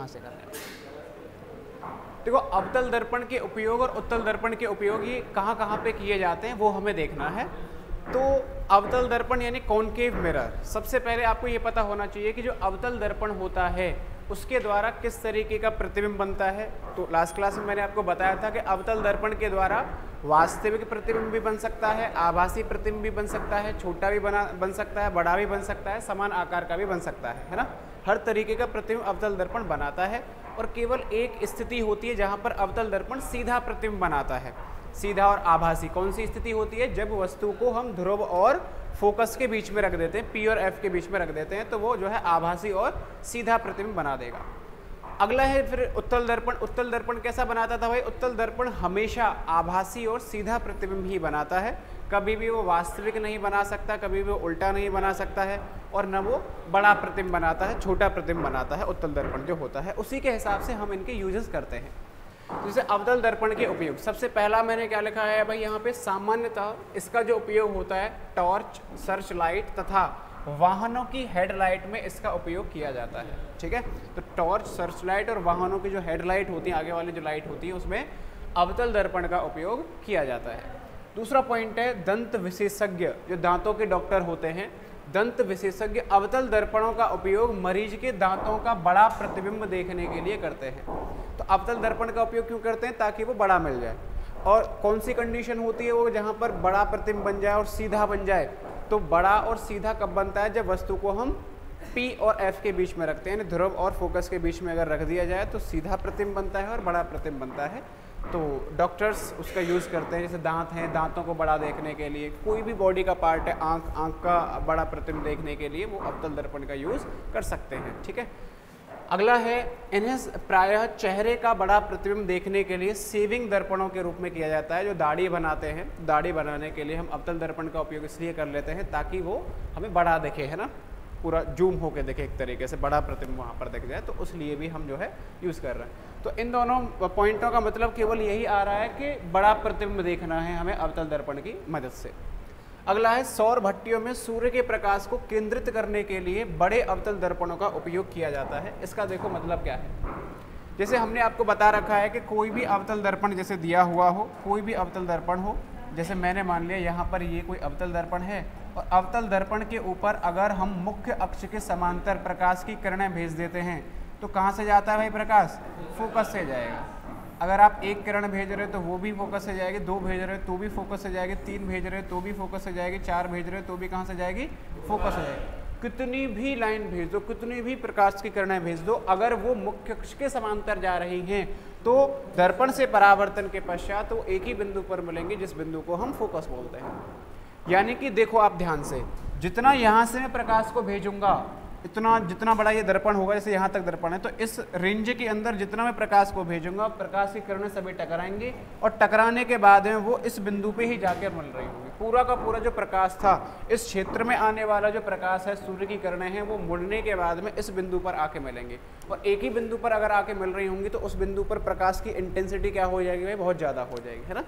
से करने लगे। देखो अवतल दर्पण के उपयोग और उत्तल दर्पण के उपयोग ये कहाँ कहाँ पे किए जाते हैं वो हमें देखना है। तो अवतल दर्पण यानी कॉनकेव मिरर, सबसे पहले आपको ये पता होना चाहिए कि जो अवतल दर्पण होता है उसके द्वारा किस तरीके का प्रतिबिंब बनता है। तो लास्ट क्लास में मैंने आपको बताया था कि अवतल दर्पण के द्वारा वास्तविक प्रतिबिंब भी बन सकता है, आभासी प्रतिबिंब भी बन सकता है, छोटा भी बन सकता है, बड़ा भी बन सकता है, समान आकार का भी बन सकता है ना। हर तरीके का प्रतिबिंब अवतल दर्पण बनाता है और केवल एक स्थिति होती है जहाँ पर अवतल दर्पण सीधा प्रतिबिंब बनाता है। सीधा और आभासी कौन सी स्थिति होती है? जब वस्तु को हम ध्रुव और फोकस के बीच में रख देते हैं, P और F के बीच में रख देते हैं, तो वो जो है आभासी और सीधा प्रतिबिंब बना देगा। अगला है फिर उत्तल दर्पण। उत्तल दर्पण कैसा बनाता था भाई? उत्तल दर्पण हमेशा आभासी और सीधा प्रतिबिंब ही बनाता है, कभी भी वो वास्तविक नहीं बना सकता, कभी भी वो उल्टा नहीं बना सकता है, और न वो बड़ा प्रतिबिंब बनाता है, छोटा प्रतिबिंब बनाता है। उत्तल दर्पण जो होता है उसी के हिसाब से हम इनके यूजेस करते हैं। जैसे अवतल दर्पण के उपयोग, सबसे पहला मैंने क्या लिखा है भाई यहाँ पे? सामान्यतः इसका जो उपयोग होता है टॉर्च, सर्च लाइट तथा वाहनों की हेडलाइट में इसका उपयोग किया जाता है। ठीक है, तो टॉर्च, सर्च लाइट और वाहनों की जो हेडलाइट होती है, आगे वाली जो लाइट होती है, उसमें अवतल दर्पण का उपयोग किया जाता है। दूसरा पॉइंट है दंत विशेषज्ञ, जो दांतों के डॉक्टर होते हैं, दंत विशेषज्ञ अवतल दर्पणों का उपयोग मरीज के दांतों का बड़ा प्रतिबिंब देखने के लिए करते हैं। तो अवतल दर्पण का उपयोग क्यों करते हैं? ताकि वो बड़ा मिल जाए। और कौन सी कंडीशन होती है वो? जहाँ पर बड़ा प्रतिबिंब बन जाए और सीधा बन जाए। तो बड़ा और सीधा कब बनता है? जब वस्तु को हम P और F के बीच में रखते हैं, ध्रुव और फोकस के बीच में अगर रख दिया जाए तो सीधा प्रतिबिंब बनता है और बड़ा प्रतिबिंब बनता है। तो डॉक्टर्स उसका यूज़ करते हैं, जैसे दांत हैं, दांतों को बड़ा देखने के लिए, कोई भी बॉडी का पार्ट है, आँख का बड़ा प्रतिबिंब देखने के लिए वो अवतल दर्पण का यूज़ कर सकते हैं। ठीक है, अगला है इन्हें प्रायः चेहरे का बड़ा प्रतिबिंब देखने के लिए सेविंग दर्पणों के रूप में किया जाता है। जो दाढ़ी बनाते हैं, दाढ़ी बनाने के लिए हम अवतल दर्पण का उपयोग इसलिए कर लेते हैं ताकि वो हमें बड़ा दिखे, है ना, पूरा जूम होके देखे, एक तरीके से बड़ा प्रतिबिंब वहाँ पर दिख जाए, तो उसलिए भी हम जो है यूज़ कर रहे हैं। तो इन दोनों पॉइंटों का मतलब केवल यही आ रहा है कि बड़ा प्रतिबिंब देखना है हमें अवतल दर्पण की मदद से। अगला है सौर भट्टियों में सूर्य के प्रकाश को केंद्रित करने के लिए बड़े अवतल दर्पणों का उपयोग किया जाता है। इसका देखो मतलब क्या है? जैसे हमने आपको बता रखा है कि कोई भी अवतल दर्पण जैसे दिया हुआ हो, कोई भी अवतल दर्पण हो, जैसे मैंने मान लिया यहाँ पर ये कोई अवतल दर्पण है, और अवतल दर्पण के ऊपर अगर हम मुख्य अक्ष के समांतर प्रकाश की किरणें भेज देते हैं तो कहाँ से जाता है भाई प्रकाश? फोकस से जाएगा। अगर आप एक किरण भेज रहे हो तो वो भी फोकस से जाएगी, दो भेज रहे हो तो भी फोकस से जाएगी, तीन भेज रहे हो तो भी फोकस से जाएगी, चार भेज रहे हो तो भी कहाँ से जाएगी? फोकस से जाएगी। कितनी भी लाइन भेज दो, कितनी भी प्रकाश की किरणें भेज दो, अगर वो मुख्य अक्ष के समांतर जा रही हैं तो दर्पण से परावर्तन के पश्चात वो एक ही बिंदु पर मिलेंगे, जिस बिंदु को हम फोकस बोलते हैं। यानी कि देखो आप ध्यान से, जितना यहाँ से मैं प्रकाश को भेजूंगा, इतना जितना बड़ा ये दर्पण होगा, जैसे यहाँ तक दर्पण है, तो इस रेंज के अंदर जितना मैं प्रकाश को भेजूंगा, प्रकाश की किरणें सभी टकराएंगी और टकराने के बाद में वो इस बिंदु पे ही जाकर मिल रही होंगी। पूरा का पूरा जो प्रकाश था, इस क्षेत्र में आने वाला जो प्रकाश है, सूर्य की किरणें हैं, वो मुड़ने के बाद में इस बिंदु पर आके मिलेंगे। और एक ही बिंदु पर अगर आके मिल रही होंगी तो उस बिंदु पर प्रकाश की इंटेंसिटी क्या हो जाएगी भाई? बहुत ज़्यादा हो जाएगी, है ना।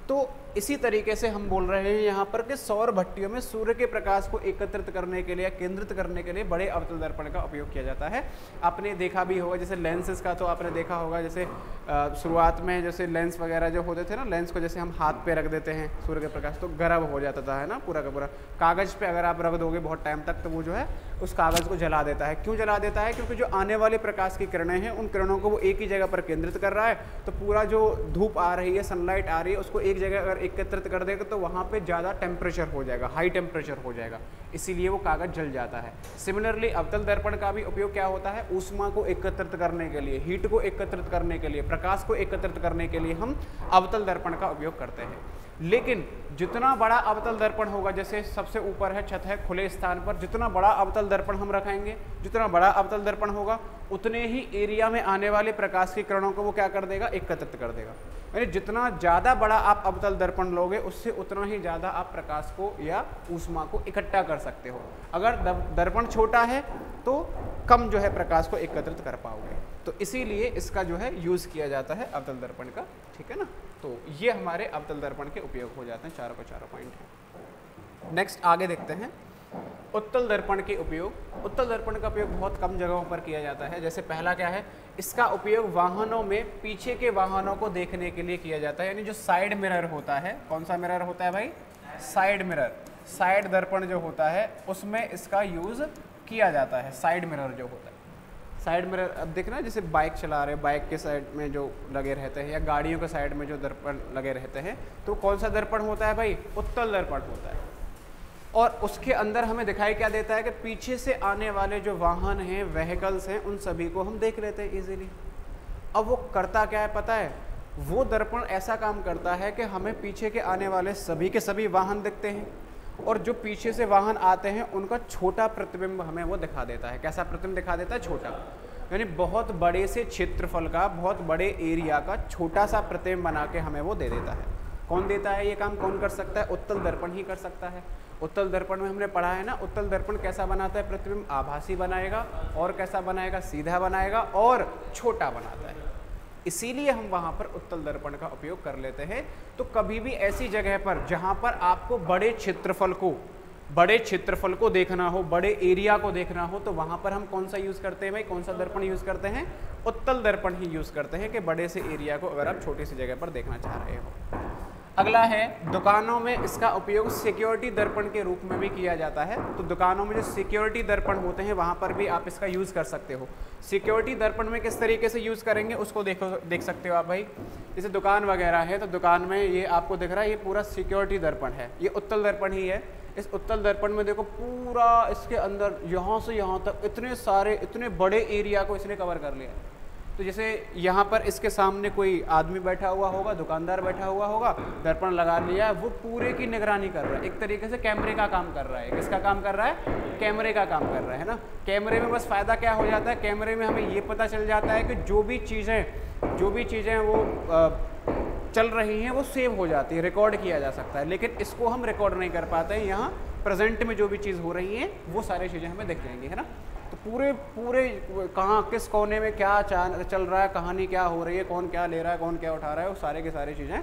तो इसी तरीके से हम बोल रहे हैं यहाँ पर कि सौर भट्टियों में सूर्य के प्रकाश को एकत्रित करने के लिए, केंद्रित करने के लिए बड़े अवतल दर्पण का उपयोग किया जाता है। आपने देखा भी होगा, जैसे लेंसेज का तो आपने देखा होगा, जैसे शुरुआत में जैसे लेंस वगैरह जो होते थे ना, लेंस को जैसे हम हाथ पे रख देते हैं सूर्य के प्रकाश, तो गर्म हो जाता था, है ना, पूरा का पूरा। कागज़ पे अगर आप रख दोगे बहुत टाइम तक तो वो जो है उस कागज़ को जला देता है। क्यों जला देता है? क्योंकि जो आने वाले प्रकाश की किरणें हैं, उन किरणों को वो एक ही जगह पर केंद्रित कर रहा है, तो पूरा जो धूप आ रही है, सनलाइट आ रही है, उसको एक जगह अगर एकत्रित कर देगा तो वहाँ पे ज़्यादा टेम्परेचर हो जाएगा, हाई टेम्परेचर हो जाएगा, इसीलिए वो कागज़ जल जाता है। सिमिलरली अवतल दर्पण का भी उपयोग क्या होता है? ऊष्मा को एकत्रित करने के लिए, हीट को एकत्रित करने के लिए, प्रकाश को एकत्रित करने के लिए हम अवतल दर्पण का उपयोग करते हैं। लेकिन जितना बड़ा अवतल दर्पण होगा, जैसे सबसे ऊपर है, छत है, खुले स्थान पर, जितना बड़ा अवतल दर्पण हम रखेंगे, जितना बड़ा अवतल दर्पण होगा, उतने ही एरिया में आने वाले प्रकाश की किरणों को वो क्या कर देगा? एकत्रित कर देगा। यानी जितना ज़्यादा बड़ा आप अवतल दर्पण लोगे, उससे उतना ही ज़्यादा आप प्रकाश को या ऊष्मा को इकट्ठा कर सकते हो। अगर दर्पण छोटा है तो कम जो है प्रकाश को एकत्रित कर पाओगे। तो इसीलिए इसका जो है यूज़ किया जाता है अवतल दर्पण का, ठीक है ना। तो ये हमारे अवतल दर्पण के उपयोग हो जाते हैं, चारों के चारों पॉइंट हैं। नेक्स्ट आगे देखते हैं। उत्तल दर्पण के उपयोग। उत्तल दर्पण का उपयोग बहुत कम जगहों पर किया जाता है। जैसे पहला क्या है, इसका उपयोग वाहनों में पीछे के वाहनों को देखने के लिए किया जाता है, यानी जो साइड मिरर होता है। कौन सा मिरर होता है भाई? Side mirror. साइड दर्पण जो होता है उसमें इसका यूज़ किया जाता है। साइड मिरर जो होता है, साइड मिरर, अब देखना जैसे बाइक चला रहे, बाइक के साइड में जो लगे रहते हैं या गाड़ियों के साइड में जो दर्पण लगे रहते हैं, तो कौन सा दर्पण होता है भाई? उत्तल दर्पण होता है। और उसके अंदर हमें दिखाई क्या देता है कि पीछे से आने वाले जो वाहन हैं, व्हीकल्स हैं, उन सभी को हम देख लेते हैं इजीली। अब वो करता क्या है पता है? वो दर्पण ऐसा काम करता है कि हमें पीछे के आने वाले सभी के सभी वाहन दिखते हैं, और जो पीछे से वाहन आते हैं उनका छोटा प्रतिबिंब हमें वो दिखा देता है। कैसा प्रतिबिंब दिखा देता है? छोटा, यानी बहुत बड़े से क्षेत्रफल का, बहुत बड़े एरिया का छोटा सा प्रतिबिंब बना के हमें वो दे देता है। कौन देता है ये काम? कौन कर सकता है? उत्तल दर्पण ही कर सकता है। उत्तल दर्पण में हमने पढ़ा है ना, उत्तल दर्पण कैसा बनाता है? प्रतिबिंब आभासी बनाएगा, और कैसा बनाएगा? सीधा बनाएगा और छोटा बनाता है। इसीलिए हम वहाँ पर उत्तल दर्पण का उपयोग कर लेते हैं। तो कभी भी ऐसी जगह पर जहाँ पर आपको बड़े क्षेत्रफल को देखना हो, बड़े एरिया को देखना हो, तो वहाँ पर हम कौन सा यूज़ करते हैं भाई? कौन सा दर्पण यूज़ करते हैं? उत्तल दर्पण ही यूज़ करते हैं कि बड़े से एरिया को अगर आप छोटी सी जगह पर देखना चाह रहे हो। अगला है, दुकानों में इसका उपयोग सिक्योरिटी दर्पण के रूप में भी किया जाता है। तो दुकानों में जो सिक्योरिटी दर्पण होते हैं वहाँ पर भी आप इसका यूज़ कर सकते हो। सिक्योरिटी दर्पण में किस तरीके से यूज़ करेंगे उसको देख सकते हो आप भाई। जैसे दुकान वगैरह है, तो दुकान में ये आपको दिख रहा है, ये पूरा सिक्योरिटी दर्पण है, ये उत्तल दर्पण ही है। इस उत्तल दर्पण में देखो पूरा इसके अंदर यहाँ से यहाँ तक इतने बड़े एरिया को इसने कवर कर लिया। तो जैसे यहाँ पर इसके सामने कोई आदमी बैठा हुआ होगा, दुकानदार बैठा हुआ होगा, दर्पण लगा लिया, वो पूरे की निगरानी कर रहा है। एक तरीके से कैमरे का काम कर रहा है। किसका काम कर रहा है? कैमरे का काम कर रहा है ना। कैमरे में बस फ़ायदा क्या हो जाता है? कैमरे में हमें ये पता चल जाता है कि जो भी चीज़ें वो चल रही हैं वो सेव हो जाती है, रिकॉर्ड किया जा सकता है। लेकिन इसको हम रिकॉर्ड नहीं कर पाते हैं। यहाँ प्रेजेंट में जो भी चीज़ हो रही है वो सारी चीज़ें हमें दिख जाएंगी, है ना। तो पूरे कहाँ किस कोने में क्या चल रहा है, कहानी क्या हो रही है, कौन क्या ले रहा है, कौन क्या उठा रहा है, वो सारे के सारी चीज़ें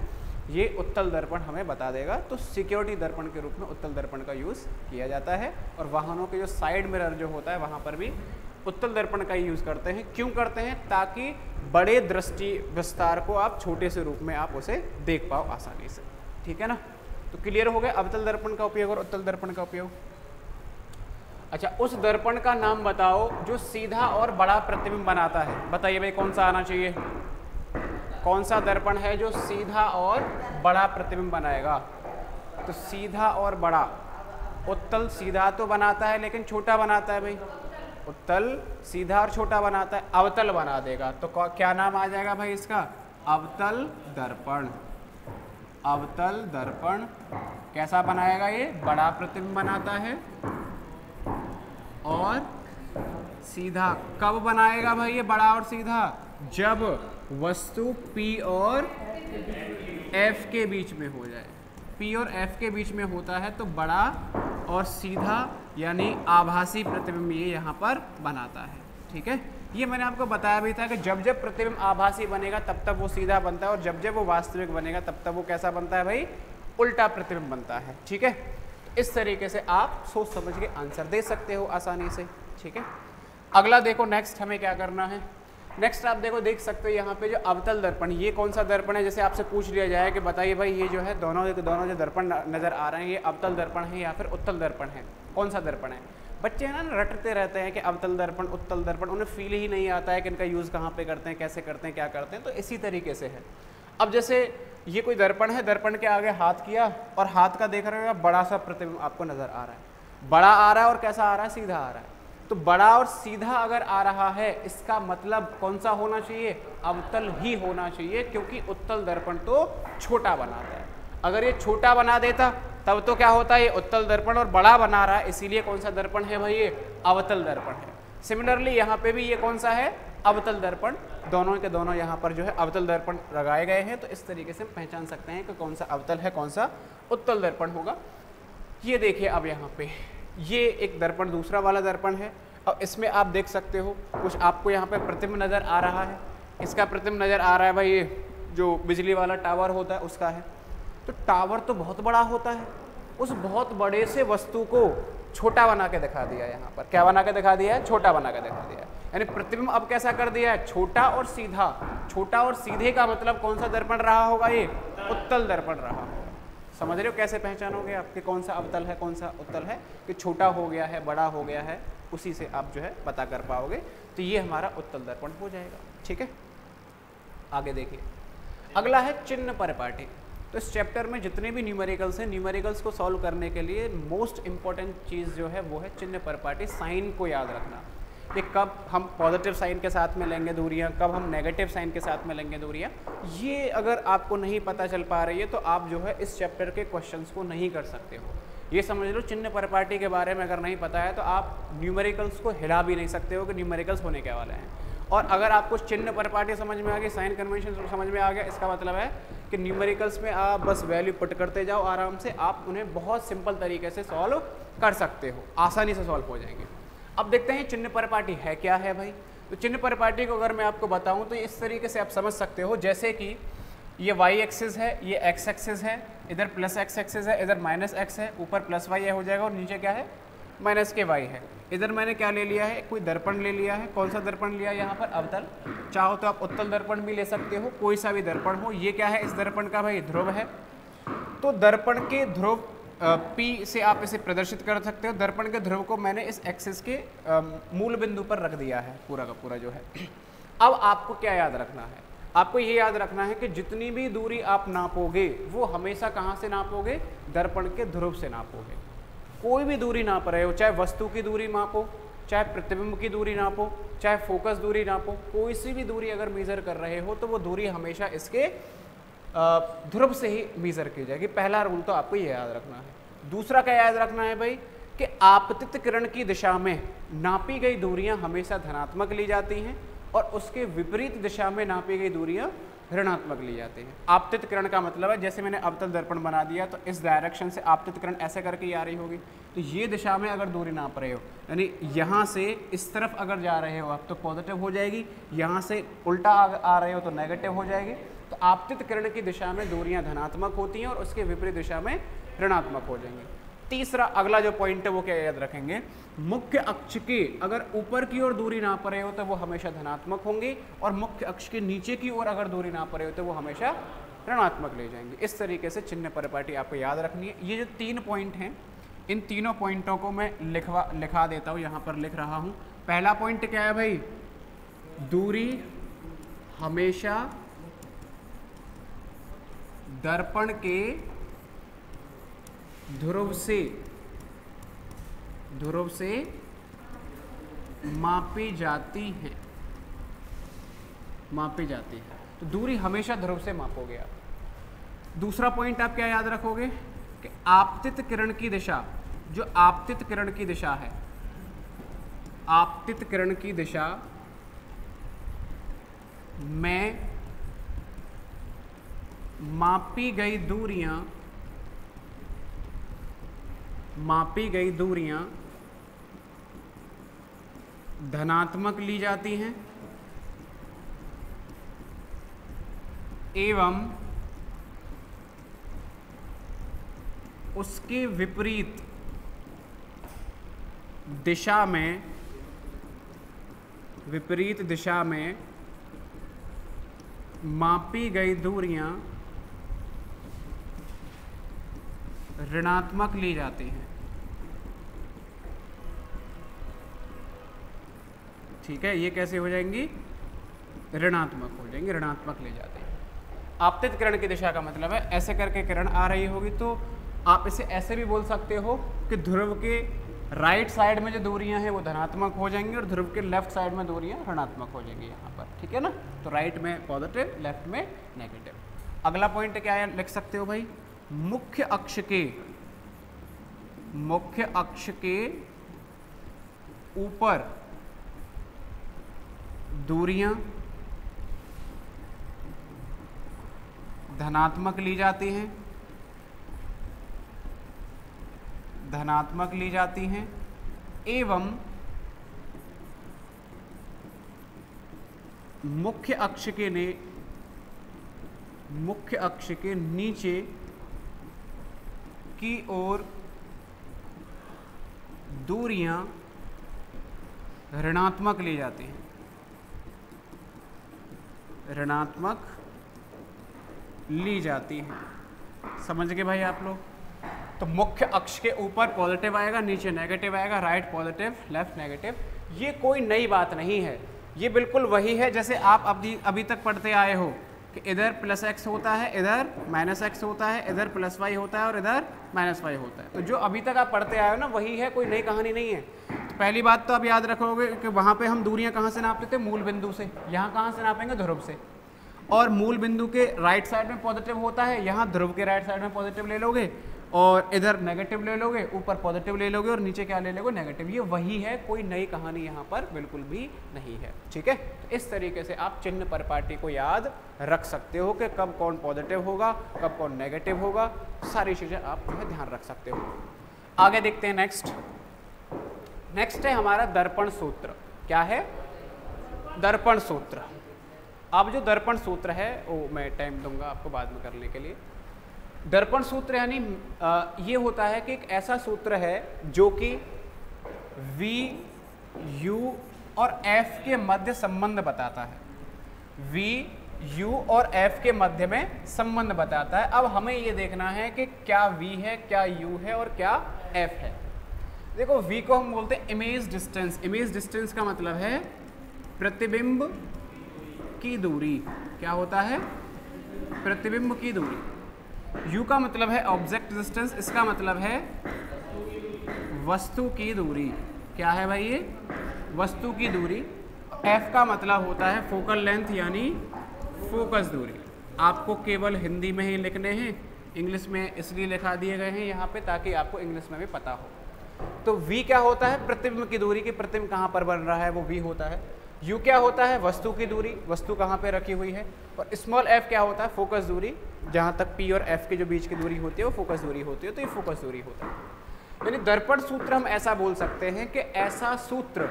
ये उत्तल दर्पण हमें बता देगा। तो सिक्योरिटी दर्पण के रूप में उत्तल दर्पण का यूज़ किया जाता है। और वाहनों के जो साइड मिरर जो होता है वहाँ पर भी उत्तल दर्पण का ही यूज़ करते हैं। क्यों करते हैं? ताकि बड़े दृष्टि विस्तार को आप छोटे से रूप में आप उसे देख पाओ आसानी से। ठीक है ना। तो क्लियर हो गया अवतल दर्पण का उपयोग और उत्तल दर्पण का उपयोग। अच्छा, उस दर्पण का नाम बताओ जो सीधा और बड़ा प्रतिबिंब बनाता है। बताइए भाई कौन सा आना चाहिए? कौन सा दर्पण है जो सीधा और बड़ा प्रतिबिंब बनाएगा? तो सीधा और बड़ा, उत्तल सीधा तो बनाता है लेकिन छोटा बनाता है भाई। उत्तल सीधा और छोटा बनाता है, अवतल बना देगा। तो क्या नाम आ जाएगा भाई इसका? अवतल दर्पण। अवतल दर्पण कैसा बनाएगा? ये बड़ा प्रतिबिंब बनाता है और सीधा। कब बनाएगा भाई ये बड़ा और सीधा? जब वस्तु P और F के बीच में हो जाए। P और F के बीच में होता है तो बड़ा और सीधा यानी आभासी प्रतिबिंब ये यहाँ पर बनाता है। ठीक है, ये मैंने आपको बताया भी था कि जब जब प्रतिबिंब आभासी बनेगा तब तब वो सीधा बनता है, और जब जब वो वास्तविक बनेगा तब तब वो कैसा बनता है भाई? उल्टा प्रतिबिंब बनता है। ठीक है, इस तरीके से आप सोच समझ के आंसर दे सकते हो आसानी से। ठीक है, अगला देखो, नेक्स्ट हमें क्या करना है। नेक्स्ट आप देखो, देख सकते हो यहाँ पे जो अवतल दर्पण, ये कौन सा दर्पण है? जैसे आपसे पूछ लिया जाए कि बताइए भाई ये जो है दोनों जो दर्पण नज़र आ रहे हैं ये अवतल दर्पण है या फिर उत्तल दर्पण है? कौन सा दर्पण है? बच्चे हैं ना, रटते रहते हैं कि अवतल दर्पण उत्तल दर्पण, उन्हें फील ही नहीं आता है कि इनका यूज़ कहाँ पे करते हैं, कैसे करते हैं, क्या करते हैं। तो इसी तरीके से है। अब जैसे ये कोई दर्पण है, दर्पण के आगे हाथ किया और हाथ का देख रहे हो बड़ा सा प्रतिबिंब आपको नज़र आ रहा है। बड़ा आ रहा है और कैसा आ रहा है? सीधा आ रहा है। तो बड़ा और सीधा अगर आ रहा है इसका मतलब कौन सा होना चाहिए? अवतल ही होना चाहिए, क्योंकि उत्तल दर्पण तो छोटा बनाता है। अगर ये छोटा बना देता तब तो क्या होता है? ये उत्तल दर्पण, और बड़ा बना रहा है इसीलिए कौन सा दर्पण है भाई? ये अवतल दर्पण है। सिमिलरली यहाँ पे भी ये कौन सा है? अवतल दर्पण। दोनों के दोनों यहाँ पर जो है अवतल दर्पण लगाए गए हैं। तो इस तरीके से हम पहचान सकते हैं कि कौन सा अवतल है, कौन सा उत्तल दर्पण होगा। ये देखिए अब यहाँ पे ये एक दर्पण, दूसरा वाला दर्पण है। और इसमें आप देख सकते हो कुछ आपको यहाँ पे प्रतिबिंब नज़र आ रहा है। इसका प्रतिबिंब नज़र आ रहा है भाई, ये जो बिजली वाला टावर होता है उसका है। तो टावर तो बहुत बड़ा होता है, उस बहुत बड़े से वस्तु को छोटा बना के दिखा दिया यहाँ पर। क्या बना के दिखा दिया है? छोटा बना के दिखा दिया है। यानी प्रतिबिंब अब कैसा कर दिया है? छोटा और सीधा। छोटा और सीधे का मतलब कौन सा दर्पण रहा होगा? ये उत्तल दर्पण रहा होगा। समझ रहे हो कैसे पहचानोगे आपके कौन सा अवतल है कौन सा उत्तल है? कि छोटा हो गया है, बड़ा हो गया है, उसी से आप जो है पता कर पाओगे। तो ये हमारा उत्तल दर्पण हो जाएगा। ठीक है, आगे देखिए। अगला है चिन्ह परिपाटी। तो इस चैप्टर में जितने भी न्यूमेरिकल्स हैं, न्यूमेरिकल्स को सॉल्व करने के लिए मोस्ट इंपॉर्टेंट चीज़ जो है वो है चिन्ह परिपाटी। साइन को याद रखना कि कब हम पॉजिटिव साइन के साथ में लेंगे दूरियां, कब हम नेगेटिव साइन के साथ में लेंगे दूरियां। ये अगर आपको नहीं पता चल पा रही है तो आप जो है इस चैप्टर के क्वेश्चंस को नहीं कर सकते हो। ये समझ लो, चिन्ह परिपाटी के बारे में अगर नहीं पता है तो आप न्यूमेरिकल्स को हिला भी नहीं सकते हो कि न्यूमेरिकल्स होने क्या वाले हैं। और अगर आपको चिन्ह परिपाटी समझ में आ गई, साइन कन्वेंशन समझ में आ गया, इसका मतलब है कि न्यूमेरिकल्स में आप बस वैल्यू पुट करते जाओ आराम से, आप उन्हें बहुत सिंपल तरीके से सॉल्व कर सकते हो, आसानी से सॉल्व हो जाएंगे। अब देखते हैं चिन्ह परिपाटी है क्या है भाई। तो चिन्ह परिपाटी को अगर मैं आपको बताऊं तो इस तरीके से आप समझ सकते हो, जैसे कि ये y एक्सिस है, ये x एक्सिस है, इधर प्लस x एक्सिस है, इधर माइनस x है, ऊपर प्लस y हो जाएगा और नीचे क्या है? माइनस के y है। इधर मैंने क्या ले लिया है? कोई दर्पण ले लिया है। कौन सा दर्पण लिया? यहाँ पर अवतल। चाहो तो आप उत्तल दर्पण भी ले सकते हो, कोई सा भी दर्पण हो। ये क्या है इस दर्पण का भाई? ध्रुव है। तो दर्पण के ध्रुव P से आप इसे प्रदर्शित कर सकते हो। दर्पण के ध्रुव को मैंने इस एक्सिस के मूल बिंदु पर रख दिया है पूरा का पूरा जो है। अब आपको क्या याद रखना है? आपको ये याद रखना है कि जितनी भी दूरी आप नापोगे वो हमेशा कहाँ से नापोगे? दर्पण के ध्रुव से नापोगे। कोई भी दूरी नाप रहे हो, चाहे वस्तु की दूरी नापो, चाहे प्रतिबिंब की दूरी नापो, चाहे फोकस दूरी नापो, कोई सी भी दूरी अगर मेजर कर रहे हो तो वो दूरी हमेशा इसके ध्रुव से ही मेजर की जाएगी। पहला रूल तो आपको ये याद रखना है। दूसरा क्या याद रखना है भाई? कि आपतित किरण की दिशा में नापी गई दूरियां हमेशा धनात्मक ली जाती हैं और उसके विपरीत दिशा में नापी गई दूरियां ऋणात्मक ली जाती हैं। आपतित किरण का मतलब है, जैसे मैंने अवतल दर्पण बना दिया तो इस डायरेक्शन से आपतित किरण ऐसे करके आ रही होगी, तो ये दिशा में अगर दूरी नाप रहे हो, यानी यहाँ से इस तरफ अगर जा रहे हो आप तो पॉजिटिव हो जाएगी, यहाँ से उल्टा आ रहे हो तो नेगेटिव हो जाएगी। तो आपतित किरण की दिशा में दूरियां धनात्मक होती हैं और उसके विपरीत दिशा में ऋणात्मक हो जाएंगी। तीसरा अगला जो पॉइंट है वो क्या याद रखेंगे? मुख्य अक्ष के अगर ऊपर की ओर दूरी नाप रहे हो तो वो हमेशा धनात्मक होंगे और मुख्य अक्ष के नीचे की ओर अगर दूरी नाप रहे हो तो वो हमेशा ऋणात्मक ले जाएंगे। इस तरीके से चिन्ह परिपाटी आपको याद रखनी है। ये जो 3 पॉइंट हैं, इन तीनों पॉइंटों को मैं लिखा देता हूँ, यहाँ पर लिख रहा हूँ। पहला पॉइंट क्या है भाई? दूरी हमेशा दर्पण के ध्रुव से मापी जाती है। तो दूरी हमेशा ध्रुव से मापोगे आप। दूसरा पॉइंट आप क्या याद रखोगे? कि आपतित किरण की दिशा, जो आपतित किरण की दिशा है, आपतित किरण की दिशा में मापी गई दूरियां धनात्मक ली जाती हैं एवं उसके विपरीत दिशा में मापी गई दूरियां ऋणात्मक ली जाती हैं। ठीक है, ये कैसे हो जाएंगी? ऋणात्मक हो जाएंगे, ऋणात्मक ले जाते हैं। आपतित किरण की दिशा का मतलब है ऐसे करके किरण आ रही होगी तो आप इसे ऐसे भी बोल सकते हो कि ध्रुव के राइट साइड में जो दूरियां हैं वो धनात्मक हो जाएंगी और ध्रुव के लेफ्ट साइड में दूरियां ऋणात्मक हो जाएंगी यहाँ पर। ठीक है ना? तो राइट में पॉजिटिव, लेफ्ट में नेगेटिव। अगला पॉइंट क्या है लिख सकते हो भाई? मुख्य अक्ष के ऊपर दूरियां धनात्मक ली जाती हैं एवं मुख्य अक्ष के नीचे की ओर दूरियां ऋणात्मक ली जाती हैं, ऋणात्मक ली जाती हैं। समझ गए भाई आप लोग? तो मुख्य अक्ष के ऊपर पॉजिटिव आएगा, नीचे नेगेटिव आएगा, राइट पॉजिटिव लेफ्ट नेगेटिव। ये कोई नई बात नहीं है, ये बिल्कुल वही है जैसे आप अभी तक पढ़ते आए हो कि इधर प्लस एक्स होता है, इधर माइनस एक्स होता है, इधर प्लस वाई होता है और इधर माइनस वाई होता है। तो जो अभी तक आप पढ़ते आए हो ना वही है, कोई नई कहानी नहीं है। तो पहली बात तो आप याद रखोगे कि वहाँ पे हम दूरियाँ कहाँ से नापते थे? मूल बिंदु से। यहाँ कहाँ से नापेंगे? ध्रुव से। और मूल बिंदु के राइट साइड में पॉजिटिव होता है, यहाँ ध्रुव के राइट साइड में पॉजिटिव ले लोगे और इधर नेगेटिव ले लोगे, ऊपर पॉजिटिव ले लोगे और नीचे क्या ले लोगे? नेगेटिव। ये वही है, कोई नई कहानी यहाँ पर बिल्कुल भी नहीं है। ठीक है, तो इस तरीके से आप चिन्ह परिपाटी को याद रख सकते हो कि कब कौन पॉजिटिव होगा, कब कौन नेगेटिव होगा, सारी चीज़ें आप जो है ध्यान रख सकते हो। आगे देखते हैं नेक्स्ट है हमारा दर्पण सूत्र। क्या है? दर्पण सूत्र। अब जो दर्पण सूत्र है वो मैं टाइम दूंगा आपको बाद में करने के लिए। दर्पण सूत्र यानी ये होता है कि एक ऐसा सूत्र है जो कि V, U और F के मध्य संबंध बताता है। V, U और F के मध्य में संबंध बताता है। अब हमें ये देखना है कि क्या V है, क्या U है और क्या F है। देखो V को हम बोलते हैं इमेज डिस्टेंस। इमेज डिस्टेंस का मतलब है प्रतिबिंब की दूरी। क्या होता है? प्रतिबिंब की दूरी। U का मतलब है ऑब्जेक्ट डिस्टेंस, इसका मतलब है वस्तु की दूरी। क्या है भाई ये? वस्तु की दूरी। F का मतलब होता है फोकल लेंथ यानी फोकस दूरी। आपको केवल हिंदी में ही लिखने हैं, इंग्लिश में इसलिए लिखा दिए गए हैं यहाँ पे ताकि आपको इंग्लिश में भी पता हो। तो V क्या होता है? प्रतिबिंब की दूरी। की प्रतिबिंब कहाँ पर बन रहा है वो V होता है। U क्या होता है? वस्तु की दूरी, वस्तु कहाँ पे रखी हुई है। और स्मॉल f क्या होता है? फोकस दूरी। जहाँ तक P और F के जो बीच की दूरी होती है वो फोकस दूरी होती है, तो ये फोकस दूरी होता है। यानी दर्पण सूत्र हम ऐसा बोल सकते हैं कि ऐसा सूत्र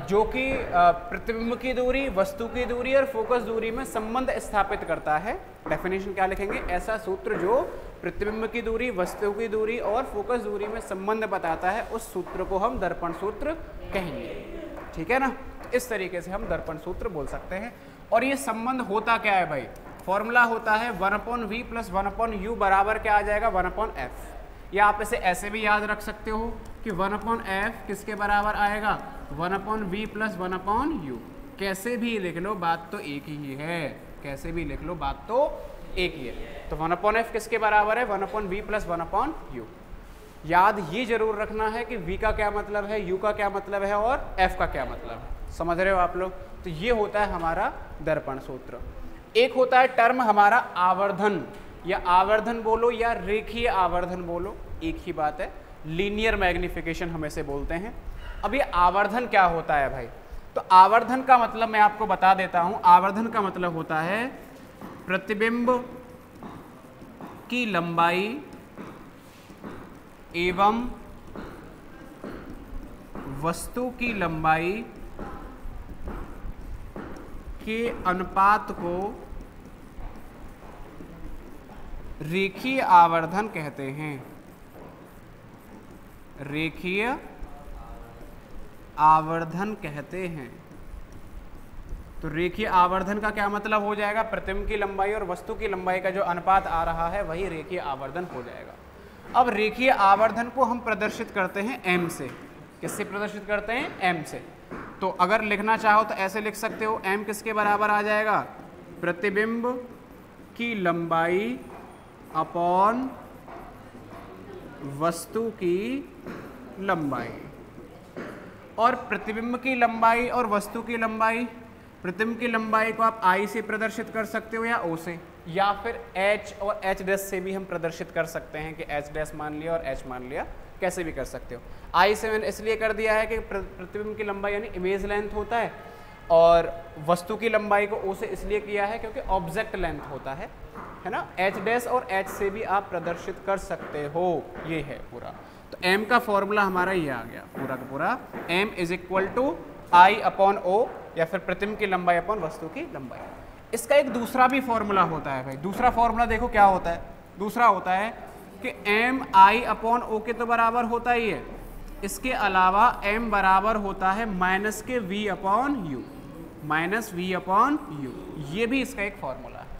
जो कि प्रतिबिंब की दूरी, वस्तु की दूरी और फोकस दूरी में संबंध स्थापित करता है। डेफिनेशन क्या लिखेंगे? ऐसा सूत्र जो प्रतिबिंब की दूरी, वस्तु की दूरी और फोकस दूरी में संबंध बताता है, उस सूत्र को हम दर्पण सूत्र कहेंगे। ठीक है ना? तो इस तरीके से हम दर्पण सूत्र बोल सकते हैं। और ये संबंध होता क्या है भाई? फॉर्मूला होता है 1/v + 1/u बराबर क्या आ जाएगा? 1/f। या आप इसे ऐसे भी याद रख सकते हो कि 1/f किसके बराबर आएगा? 1/v + 1/u। कैसे भी लिख लो बात तो एक ही है, कैसे भी लिख लो बात तो एक ही है। तो 1/f किसके बराबर है? 1/v + 1/u। याद ये जरूर रखना है कि v का क्या मतलब है, u का क्या मतलब है और f का क्या मतलब है। समझ रहे हो आप लोग? तो ये होता है हमारा दर्पण सूत्र। एक होता है टर्म हमारा आवर्धन, या आवर्धन बोलो या रेखीय आवर्धन बोलो, एक ही बात है। लीनियर मैग्निफिकेशन हम इसे बोलते हैं। अब ये आवर्धन क्या होता है भाई? तो आवर्धन का मतलब मैं आपको बता देता हूं। आवर्धन का मतलब होता है प्रतिबिंब की लंबाई एवं वस्तु की लंबाई के अनुपात को रेखीय आवर्धन कहते हैं। रेखीय आवर्धन कहते हैं। तो रेखीय आवर्धन का क्या मतलब हो जाएगा? प्रतिबिंब की लंबाई और वस्तु की लंबाई का जो अनुपात आ रहा है वही रेखीय आवर्धन हो जाएगा। अब रेखीय आवर्धन को हम प्रदर्शित करते हैं m से। किससे प्रदर्शित करते हैं? m से। तो अगर लिखना चाहो तो ऐसे लिख सकते हो, m किसके बराबर आ जाएगा? प्रतिबिंब की लंबाई अपॉन वस्तु की लंबाई। और प्रतिबिंब की लंबाई और वस्तु की लंबाई, प्रतिबिंब की लंबाई को आप I से प्रदर्शित कर सकते हो या O से, या फिर H और H' से भी हम प्रदर्शित कर सकते हैं कि H' मान लिया और H मान लिया, कैसे भी कर सकते हो। I से मैंने इसलिए कर दिया है कि प्रतिबिंब की लंबाई यानी इमेज लेंथ होता है, और वस्तु की लंबाई को O से इसलिए किया है क्योंकि ऑब्जेक्ट लेंथ होता है ना। H' और H से भी आप प्रदर्शित कर सकते हो। ये है पूरा। तो m का फॉर्मूला हमारा ये आ गया पूरा का पूरा, m = I/O, या फिर प्रतिबिंब की लंबाई अपॉन वस्तु की लंबाई। इसका एक दूसरा भी फॉर्मूला होता है भाई। दूसरा फॉर्मूला देखो क्या होता है? दूसरा होता है कि एम आई अपॉन ओ के तो बराबर होता ही है, इसके अलावा एम बराबर होता है minus k v upon u, minus v upon u, ये भी इसका एक फॉर्मूला है।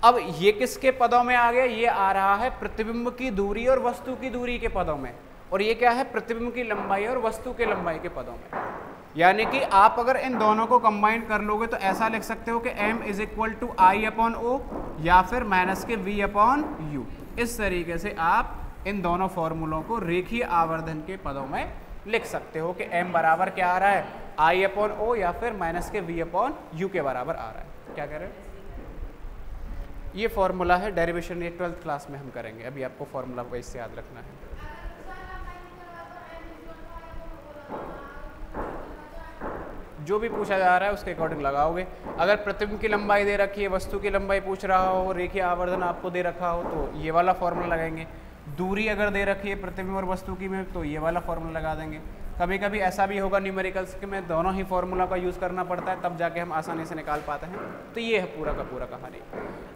अब ये किसके पदों में आ गया, ये आ रहा है प्रतिबिंब की दूरी और वस्तु की दूरी के पदों में, और ये क्या है, प्रतिबिंब की लंबाई और वस्तु के लंबाई के पदों में। यानी कि आप अगर इन दोनों को कंबाइन कर लोगे तो ऐसा लिख सकते हो कि m is equal to I upon O या फिर माइनस के v अपॉन यू। इस तरीके से आप इन दोनों फॉर्मूलों को रेखीय आवर्धन के पदों में लिख सकते हो कि m बराबर क्या आ रहा है, आई अपॉन ओ या फिर माइनस के v अपॉन यू के बराबर आ रहा है। क्या कह रहे हैं, ये फॉर्मूला है, डेरिवेशन ये 12th क्लास में हम करेंगे, अभी आपको फॉर्मूला वाइज से याद रखना है। जो भी पूछा जा रहा है उसके अकॉर्डिंग लगाओगे। अगर प्रतिबिंब की लंबाई दे रखी है, वस्तु की लंबाई पूछ रहा हो, रेखीय आवर्धन आपको दे रखा हो तो ये वाला फॉर्मूला लगाएंगे। दूरी अगर दे रखी है प्रतिबिंब और वस्तु की में तो ये वाला फॉर्मूला लगा देंगे। कभी कभी ऐसा भी होगा न्यूमेरिकल्स के में दोनों ही फॉर्मूला का यूज़ करना पड़ता है, तब जाके हम आसानी से निकाल पाते हैं। तो ये है पूरा का पूरा कहानी।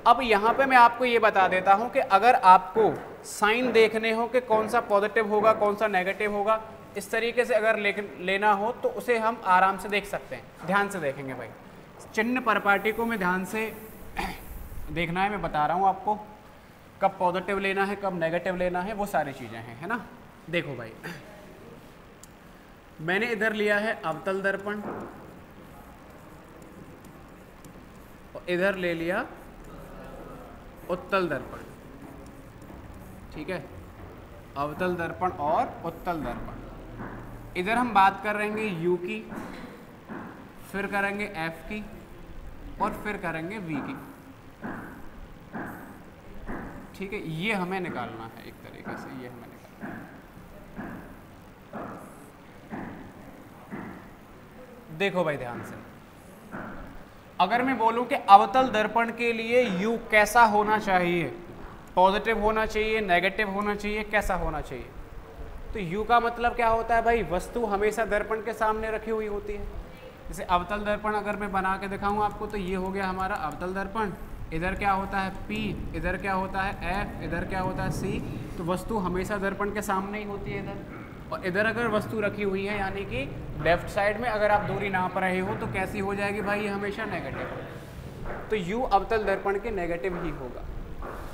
अब यहाँ पे मैं आपको ये बता देता हूँ कि अगर आपको साइन देखने हो कि कौन सा पॉजिटिव होगा कौन सा नेगेटिव होगा, इस तरीके से अगर लेना हो तो उसे हम आराम से देख सकते हैं। ध्यान से देखेंगे भाई, चिन्ह परपाटी को मैं ध्यान से देखना है, मैं बता रहा हूँ आपको कब पॉजिटिव लेना है कब नेगेटिव लेना है, वो सारी चीज़ें हैं, है ना। देखो भाई, मैंने इधर लिया है अवतल दर्पण और इधर ले लिया उत्तल दर्पण, ठीक है, अवतल दर्पण और उत्तल दर्पण। इधर हम बात कर रहे हैं U की, फिर करेंगे F की और फिर करेंगे V की, ठीक है। ये हमें निकालना है एक तरीके से, ये हमें निकालना है। देखो भाई ध्यान से, अगर मैं बोलूं कि अवतल दर्पण के लिए U कैसा होना चाहिए, पॉजिटिव होना चाहिए, नेगेटिव होना चाहिए, कैसा होना चाहिए, तो U का मतलब क्या होता है भाई, वस्तु हमेशा दर्पण के सामने रखी हुई होती है। जैसे अवतल दर्पण अगर मैं बना के दिखाऊं आपको तो ये हो गया हमारा अवतल दर्पण। इधर क्या होता है P, इधर क्या होता है F, इधर क्या होता है C। तो वस्तु हमेशा दर्पण के सामने ही होती है इधर, और इधर अगर वस्तु रखी हुई है यानी कि लेफ्ट साइड में अगर आप दूरी नाप रहे हो तो कैसी हो जाएगी भाई, ये हमेशा नेगेटिव। तो U अवतल दर्पण के नेगेटिव ही होगा।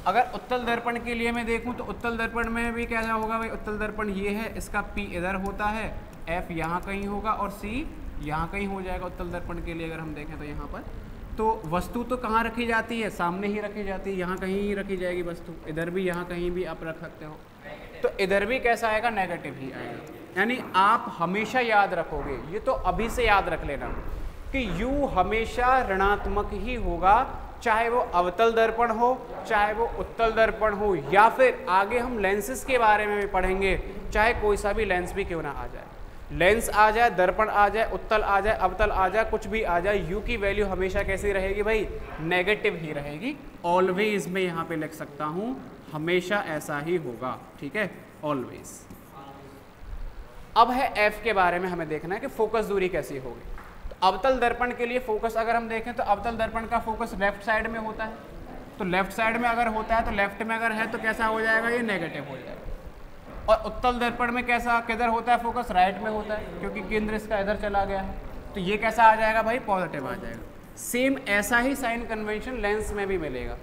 अगर उत्तल दर्पण के लिए मैं देखूं तो उत्तल दर्पण में भी क्या होगा भाई, उत्तल दर्पण ये है, इसका P इधर होता है, F यहाँ कहीं होगा और C यहाँ कहीं हो जाएगा। उत्तल दर्पण के लिए अगर हम देखें तो यहाँ पर तो वस्तु तो कहाँ रखी जाती है, सामने ही रखी जाती है, यहाँ कहीं ही रखी जाएगी वस्तु, इधर भी यहाँ कहीं भी आप रख सकते हो। तो इधर भी कैसा आएगा, नेगेटिव ही आएगा। यानी आप हमेशा याद रखोगे, ये तो अभी से याद रख लेना कि U हमेशा ऋणात्मक ही होगा, चाहे वो अवतल दर्पण हो चाहे वो उत्तल दर्पण हो, या फिर आगे हम लेंसेज के बारे में भी पढ़ेंगे, चाहे कोई सा भी लेंस भी क्यों ना आ जाए, लेंस आ जाए, दर्पण आ जाए, उत्तल आ जाए, अवतल आ जाए, कुछ भी आ जाए, U की वैल्यू हमेशा कैसी रहेगी भाई, नेगेटिव ही रहेगी। ऑलवेज मैं यहाँ पे लिख सकता हूँ, हमेशा ऐसा ही होगा, ठीक है, ऑलवेज। अब है F के बारे में हमें देखना है कि फोकस दूरी कैसी होगी। तो अवतल दर्पण के लिए फोकस अगर हम देखें तो अवतल दर्पण का फोकस लेफ्ट साइड में होता है, तो लेफ्ट साइड में अगर होता है तो लेफ्ट में अगर है तो कैसा हो जाएगा, ये नेगेटिव हो जाएगा। और उत्तल दर्पण में कैसा किधर होता है फोकस, राइट में होता है, क्योंकि केंद्र इसका इधर चला गया है, तो ये कैसा आ जाएगा भाई, पॉजिटिव आ जाएगा। सेम ऐसा ही साइन कन्वेंशन लेंस में भी मिलेगा।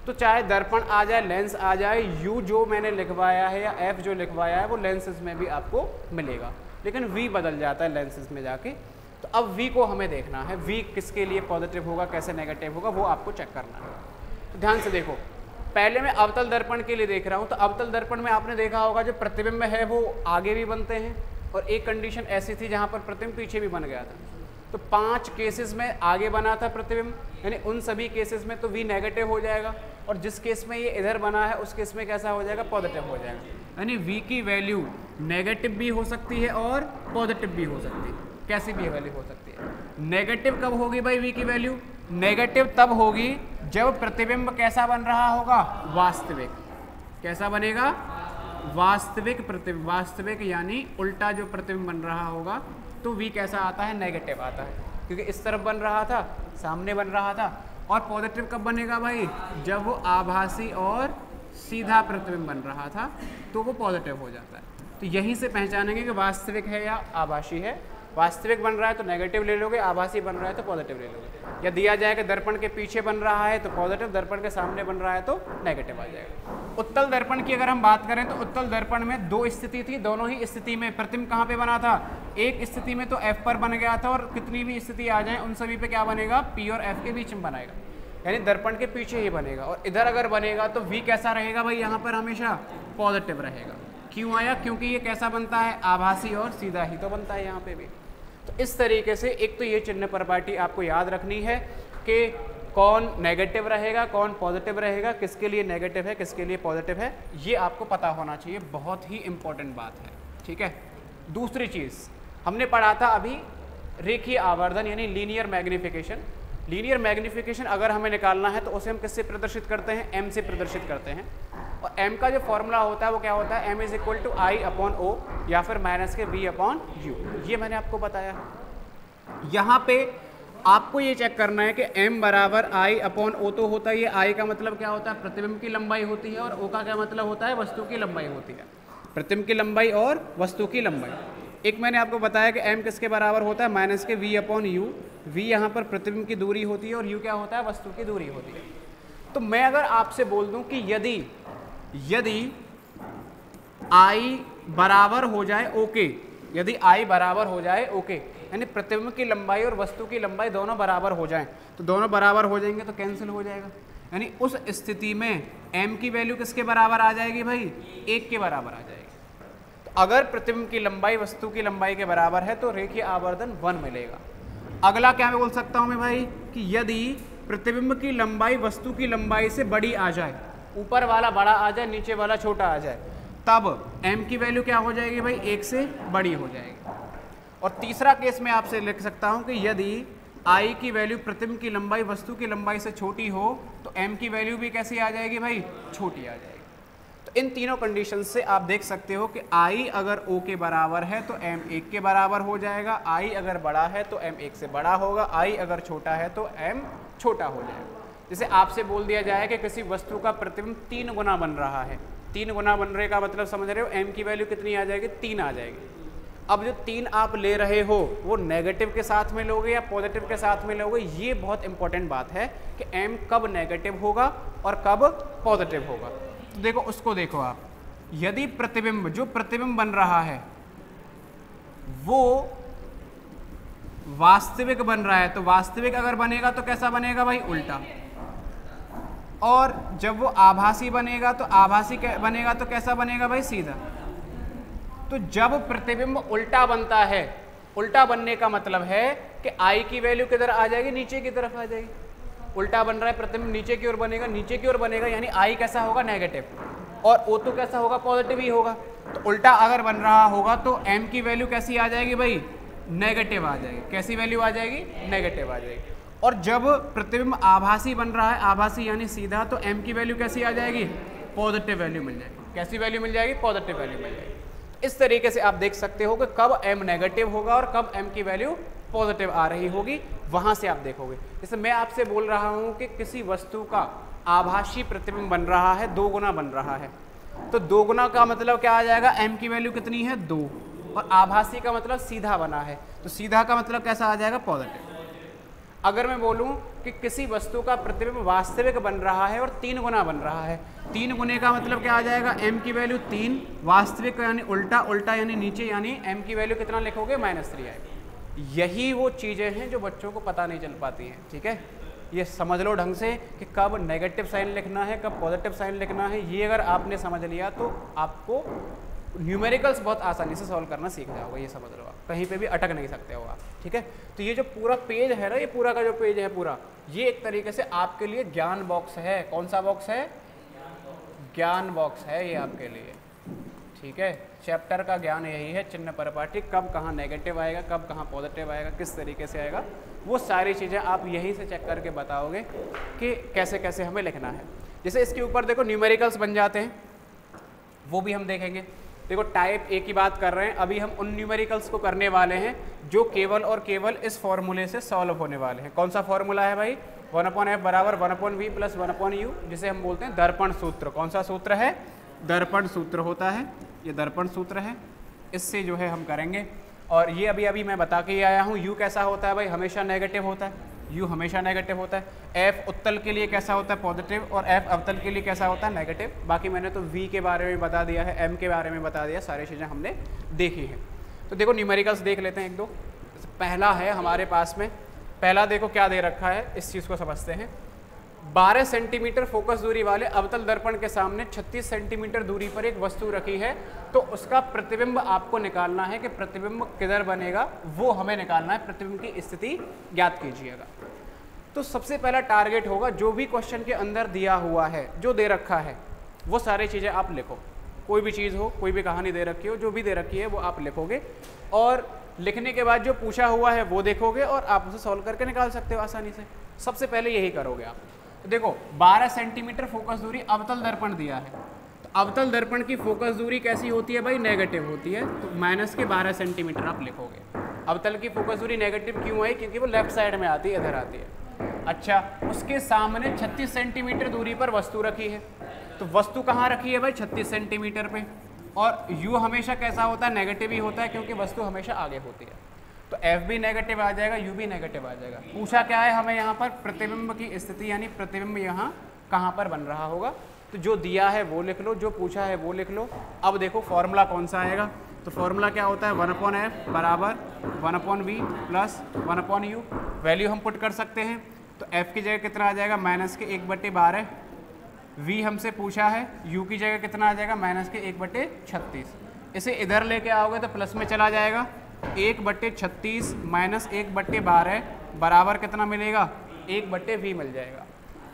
तो चाहे दर्पण आ जाए, लेंस आ जाए, U जो मैंने लिखवाया है या F जो लिखवाया है वो लेंसेज में भी आपको मिलेगा, लेकिन V बदल जाता है लेंसेज में जाके। तो अब V को हमें देखना है, V किसके लिए पॉजिटिव होगा, कैसे नेगेटिव होगा, वो आपको चेक करना है। तो ध्यान से देखो, पहले मैं अवतल दर्पण के लिए देख रहा हूँ, तो अवतल दर्पण में आपने देखा होगा जो प्रतिबिंब है वो आगे भी बनते हैं, और एक कंडीशन ऐसी थी जहाँ पर प्रतिबिंब पीछे भी बन गया था। तो 5 केसेस में आगे बना था प्रतिबिंब, यानी उन सभी केसेस में तो V नेगेटिव हो जाएगा, और जिस केस में ये इधर बना है उस केस में कैसा हो जाएगा, पॉजिटिव हो जाएगा। यानी V की वैल्यू नेगेटिव भी हो सकती है और पॉजिटिव भी हो सकती है। कैसी भी वैल्यू हो सकती है। नेगेटिव कब होगी भाई V की वैल्यू, नेगेटिव तब होगी जब प्रतिबिंब कैसा बन रहा होगा, वास्तविक। कैसा बनेगा, वास्तविक प्रतिबिंब, वास्तविक यानी उल्टा जो प्रतिबिंब बन रहा होगा, तो V कैसा आता है, नेगेटिव आता है, क्योंकि इस तरफ बन रहा था, सामने बन रहा था। और पॉजिटिव कब बनेगा भाई, जब वो आभासी और सीधा प्रतिबिंब बन रहा था तो वो पॉजिटिव हो जाता है। तो यहीं से पहचानेंगे कि वास्तविक है या आभासी है। वास्तविक बन रहा है तो नेगेटिव ले लोगे, आभासी बन रहा है तो पॉजिटिव ले लोगे। या दिया जाए कि दर्पण के पीछे बन रहा है तो पॉजिटिव, दर्पण के सामने बन रहा है तो नेगेटिव आ जाएगा। उत्तल दर्पण की अगर हम बात करें तो उत्तल दर्पण में दो स्थिति थी, दोनों ही स्थिति में प्रतिबिंब कहाँ पे बना था? एक स्थिति में तो F पर बन गया था और कितनी भी स्थिति आ जाए उन सभी पे क्या बनेगा? P और F के बीच में बनाएगा, यानी दर्पण के पीछे ही बनेगा। और इधर अगर बनेगा तो V कैसा रहेगा भाई? यहाँ पर हमेशा पॉजिटिव रहेगा। क्यों आया? क्योंकि ये कैसा बनता है? आभासी और सीधा ही तो बनता है यहाँ पे भी। तो इस तरीके से एक तो ये चिन्ह प्रॉपर्टी आपको याद रखनी है कि कौन नेगेटिव रहेगा, कौन पॉजिटिव रहेगा, किसके लिए नेगेटिव है, किसके लिए पॉजिटिव है, ये आपको पता होना चाहिए। बहुत ही इंपॉर्टेंट बात है, ठीक है। दूसरी चीज़ हमने पढ़ा था अभी रेखीय आवर्धन यानी लीनियर मैग्निफिकेशन। लीनियर मैग्निफिकेशन अगर हमें निकालना है तो उसे हम किससे प्रदर्शित करते हैं? M से प्रदर्शित करते हैं। और M का जो फॉर्मूला होता है वो क्या होता है? M is equal to I/O या फिर माइनस के V/U। ये मैंने आपको बताया। यहाँ पे आपको ये चेक करना है कि M बराबर I/O तो होता है। ये I का मतलब क्या होता है? प्रतिबिंब की लंबाई होती है। और O का क्या मतलब होता है? वस्तु की लंबाई होती है। प्रतिबिंब की लंबाई और वस्तु की लंबाई। एक मैंने आपको बताया कि M किसके बराबर होता है? माइनस के V/U। V यहाँ पर प्रतिबिंब की दूरी होती है और U क्या होता है? वस्तु की दूरी होती है। तो मैं अगर आपसे बोल दूं कि यदि I बराबर हो जाए OK, यदि I बराबर हो जाए OK, यानी प्रतिबिंब की लंबाई और वस्तु की लंबाई दोनों बराबर हो जाएं, तो दोनों बराबर हो जाएंगे तो कैंसिल हो जाएगा। यानी उस स्थिति में M की वैल्यू किसके बराबर आ जाएगी भाई? 1 के बराबर आ जाएगी। तो अगर प्रतिबिंब की लंबाई वस्तु की लंबाई के बराबर है तो रेखीय आवर्धन 1 मिलेगा। अगला क्या मैं बोल सकता हूं मैं भाई कि यदि प्रतिबिंब की लंबाई वस्तु की लंबाई से बड़ी आ जाए, ऊपर वाला बड़ा आ जाए, नीचे वाला छोटा आ जाए, तब M की वैल्यू क्या हो जाएगी भाई? 1 से बड़ी हो जाएगी। और तीसरा केस मैं आपसे लिख सकता हूं कि यदि I की वैल्यू प्रतिबिंब की लंबाई वस्तु की लंबाई से छोटी हो तो M की वैल्यू भी कैसी आ जाएगी भाई? छोटी आ जाएगी। तो इन तीनों कंडीशन से आप देख सकते हो कि I अगर O के बराबर है तो M 1 के बराबर हो जाएगा, I अगर बड़ा है तो M 1 से बड़ा होगा, I अगर छोटा है तो M छोटा हो जाएगा। जैसे आपसे बोल दिया जाए कि किसी वस्तु का प्रतिबिंब 3 गुना बन रहा है, 3 गुना बन रहे का मतलब समझ रहे हो? M की वैल्यू कितनी आ जाएगी? 3 आ जाएगी। अब जो 3 आप ले रहे हो वो नेगेटिव के साथ में लोगे या पॉजिटिव के साथ में लोगे, ये बहुत इंपॉर्टेंट बात है कि M कब नेगेटिव होगा और कब पॉजिटिव होगा। तो देखो उसको देखो आप, यदि प्रतिबिंब जो प्रतिबिंब बन रहा है वो वास्तविक बन रहा है तो वास्तविक अगर बनेगा तो कैसा बनेगा भाई? उल्टा। और जब वो आभासी बनेगा तो आभासी बनेगा तो कैसा बनेगा भाई? सीधा। तो जब प्रतिबिंब उल्टा बनता है, उल्टा बनने का मतलब है कि I की वैल्यू किधर आ जाएगी? नीचे की तरफ आ जाएगी। उल्टा बन रहा है प्रतिबिंब, नीचे की ओर बनेगा, नीचे की ओर बनेगा, यानी I कैसा होगा? नेगेटिव। और O2 कैसा होगा? पॉजिटिव ही होगा। तो उल्टा अगर बन रहा होगा तो M की वैल्यू कैसी आ जाएगी भाई? नेगेटिव आ जाएगी। कैसी वैल्यू आ जाएगी? नेगेटिव आ जाएगी। और जब प्रतिबिंब आभासी बन रहा है, आभासी यानी सीधा, तो M की वैल्यू कैसी आ जाएगी? पॉजिटिव वैल्यू मिल जाएगी। कैसी वैल्यू मिल जाएगी? पॉजिटिव वैल्यू मिल जाएगी। इस तरीके से आप देख सकते हो कि कब M नेगेटिव होगा और कब M की वैल्यू पॉजिटिव आ रही होगी, वहां से आप देखोगे। जैसे मैं आपसे बोल रहा हूं कि किसी वस्तु का आभासी प्रतिबिंब बन रहा है, 2 गुना बन रहा है, तो 2 गुना का मतलब क्या आ जाएगा? M की वैल्यू कितनी है? 2। और आभासी का मतलब सीधा बना है, तो सीधा का मतलब कैसा आ जाएगा? पॉजिटिव। अगर मैं बोलूं कि किसी वस्तु का प्रतिबिंब वास्तविक बन रहा है और 3 गुना बन रहा है, 3 गुने का मतलब क्या आ जाएगा? M की वैल्यू 3, वास्तविक यानी उल्टा, उल्टा यानी नीचे, यानी M की वैल्यू कितना लिखोगे? -3 आएगी। यही वो चीज़ें हैं जो बच्चों को पता नहीं चल पाती हैं, ठीक है। ये समझ लो ढंग से कि कब नेगेटिव साइन लिखना है, कब पॉजिटिव साइन लिखना है। ये अगर आपने समझ लिया तो आपको न्यूमेरिकल्स बहुत आसानी से सॉल्व करना सीख जाओगे। ये समझ लो आप, कहीं पे भी अटक नहीं सकते हो आप, ठीक है। तो ये जो पूरा पेज है ना, ये पूरा का जो पेज है पूरा, ये एक तरीके से आपके लिए ज्ञान बॉक्स है। कौन सा बॉक्स है? ज्ञान बॉक्स है ये आपके लिए, ठीक है। चैप्टर का ज्ञान यही है, चिन्ह परिपाटी, कब कहाँ नेगेटिव आएगा, कब कहाँ पॉजिटिव आएगा, किस तरीके से आएगा, वो सारी चीज़ें आप यहीं से चेक करके बताओगे कि कैसे कैसे हमें लिखना है। जैसे इसके ऊपर देखो न्यूमेरिकल्स बन जाते हैं, वो भी हम देखेंगे। देखो टाइप ए की बात कर रहे हैं, अभी हम उन न्यूमेरिकल्स को करने वाले हैं जो केवल और केवल इस फॉर्मूले से सॉल्व होने वाले हैं। कौन सा फॉर्मूला है भाई? 1/f बराबर 1/v प्लस 1/u, जिसे हम बोलते हैं दर्पण सूत्र। कौन सा सूत्र है? दर्पण सूत्र होता है, ये दर्पण सूत्र है, इससे जो है हम करेंगे। और ये अभी मैं बता के ही आया हूँ, u कैसा होता है भाई? हमेशा नेगेटिव होता है, u हमेशा नेगेटिव होता है। f उत्तल के लिए कैसा होता है? पॉजिटिव। और f अवतल के लिए कैसा होता है? नेगेटिव। बाकी मैंने तो v के बारे में बता दिया है, m के बारे में बता दिया, सारी चीज़ें हमने देखी हैं। तो देखो न्यूमेरिकल्स देख लेते हैं एक दो। पहला है हमारे पास में, पहला देखो क्या दे रखा है, इस चीज़ को समझते हैं। 12 सेंटीमीटर फोकस दूरी वाले अवतल दर्पण के सामने 36 सेंटीमीटर दूरी पर एक वस्तु रखी है, तो उसका प्रतिबिंब आपको निकालना है कि प्रतिबिंब किधर बनेगा, वो हमें निकालना है। प्रतिबिंब की स्थिति ज्ञात कीजिएगा। तो सबसे पहला टारगेट होगा, जो भी क्वेश्चन के अंदर दिया हुआ है, जो दे रखा है, वो सारी चीज़ें आप लिखो। कोई भी चीज़ हो, कोई भी कहानी दे रखी हो, जो भी दे रखी है वो आप लिखोगे, और लिखने के बाद जो पूछा हुआ है वो देखोगे और आप उसे सॉल्व करके निकाल सकते हो आसानी से। सबसे पहले यही करोगे आप। तो देखो 12 सेंटीमीटर फोकस दूरी अवतल दर्पण दिया है, तो अवतल दर्पण की फोकस दूरी कैसी होती है भाई? नेगेटिव होती है, तो माइनस के 12 सेंटीमीटर आप लिखोगे। अवतल की फोकस दूरी नेगेटिव क्यों है? क्योंकि वो लेफ्ट साइड में आती है, इधर आती है। अच्छा, उसके सामने 36 सेंटीमीटर दूरी पर वस्तु रखी है, तो वस्तु कहाँ रखी है भाई? 36 सेंटीमीटर पे। और u हमेशा कैसा होता है? नेगेटिव ही होता है, क्योंकि वस्तु हमेशा आगे होती है। तो f भी नेगेटिव आ जाएगा, u भी नेगेटिव आ जाएगा। पूछा क्या है हमें यहाँ पर? प्रतिबिंब की स्थिति, यानी प्रतिबिंब यहाँ कहाँ पर बन रहा होगा। तो जो दिया है वो लिख लो, जो पूछा है वो लिख लो। अब देखो फॉर्मूला कौन सा आएगा, तो फॉर्मूला क्या होता है? 1/f बराबर 1/v प्लस 1/u। वैल्यू हम पुट कर सकते हैं, तो f की जगह कितना आ जाएगा? माइनस के 1/12। v हमसे पूछा है, u की जगह कितना आ जाएगा? माइनस के 1/36। इसे इधर लेके आओगे तो प्लस में चला जाएगा। 1/36 माइनस 1/12 बराबर कितना मिलेगा? 1/v मिल जाएगा।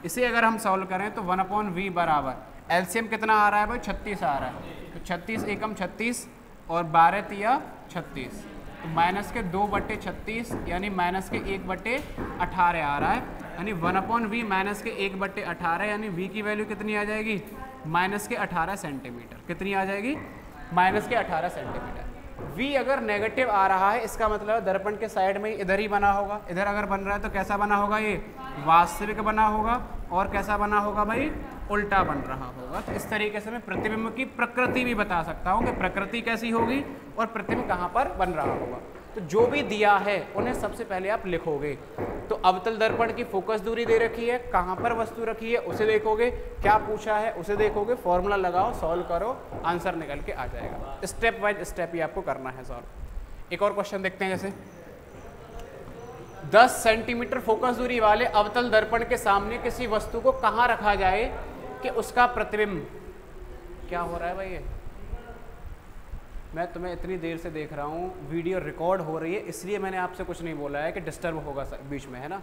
इसे अगर हम सॉल्व करें तो 1/v बराबर एलसीएम कितना आ रहा है भाई? 36 आ रहा है, तो 36 एकम 36 और 12 तिया 36, तो माइनस के 2/36 यानी माइनस के 1/18 आ रहा है, यानी 1/v माइनस के 1/18, यानी v की वैल्यू कितनी आ जाएगी? माइनस के 18 सेंटीमीटर। कितनी आ जाएगी? माइनस के 18 सेंटीमीटर। v अगर नेगेटिव आ रहा है, इसका मतलब दर्पण के साइड में इधर ही बना होगा। इधर अगर बन रहा है तो कैसा बना होगा? ये वास्तविक बना होगा। और कैसा बना होगा भाई? उल्टा बन रहा होगा। तो इस तरीके से मैं प्रतिबिंब की प्रकृति भी बता सकता हूँ कि प्रकृति कैसी होगी और प्रतिबिंब कहाँ पर बन रहा होगा। तो जो भी दिया है उन्हें सबसे पहले आप लिखोगे। तो अवतल दर्पण की फोकस दूरी दे रखी है, कहाँ पर वस्तु रखी है उसे देखोगे, क्या पूछा है उसे देखोगे, फॉर्मूला लगाओ, सॉल्व करो, आंसर निकल के आ जाएगा। स्टेप बाय स्टेप ही आपको करना है सॉल्व। एक और क्वेश्चन देखते हैं, जैसे 10 सेंटीमीटर फोकस दूरी वाले अवतल दर्पण के सामने किसी वस्तु को कहाँ रखा जाए कि उसका प्रतिबिंब, क्या हो रहा है भाई? ये मैं तुम्हें इतनी देर से देख रहा हूँ, वीडियो रिकॉर्ड हो रही है, इसलिए मैंने आपसे कुछ नहीं बोला है कि डिस्टर्ब होगा बीच में, है ना।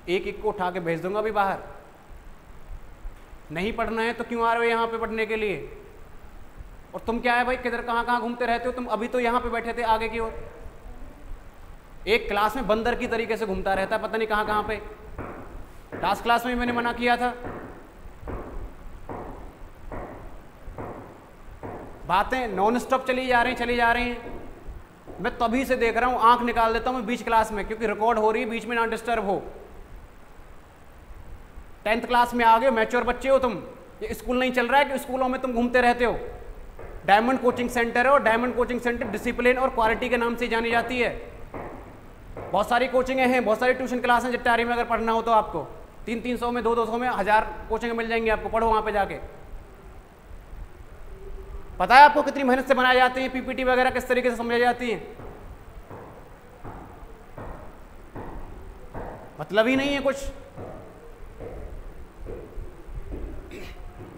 एक एक को उठा के भेज दूंगा भी बाहर। नहीं पढ़ना है तो क्यों आ रहे हो यहाँ पे पढ़ने के लिए? और तुम क्या है भाई, किधर कहाँ घूमते रहते हो तुम? अभी तो यहाँ पे बैठे थे आगे की ओर। एक क्लास में बंदर की तरीके से घूमता रहता है, पता नहीं कहाँ पे। लास्ट क्लास में मैंने मना किया था। बातें नॉन स्टॉप चली जा रही हैं। मैं तभी से देख रहा हूं, आंख निकाल देता हूं मैं बीच क्लास में, क्योंकि रिकॉर्ड हो रही है, बीच में ना डिस्टर्ब हो। 10th क्लास में आ गए, मैच्योर बच्चे हो तुम। ये स्कूल नहीं चल रहा है कि स्कूलों में तुम घूमते रहते हो। डायमंड कोचिंग सेंटर है, और डायमंड कोचिंग सेंटर डिसिप्लिन और क्वालिटी के नाम से जानी जाती है। बहुत सारी कोचिंगें हैं, बहुत सारी ट्यूशन क्लास हैं जट्टारी में। अगर पढ़ना हो तो आपको 300 में, 200 में, 1000 कोचिंग मिल जाएंगी आपको। पढ़ो वहां पे जाके। पता है आपको कितनी मेहनत से बनाए जाते हैं पीपीटी वगैरह, किस तरीके से समझाई जाती है? मतलब ही नहीं है कुछ।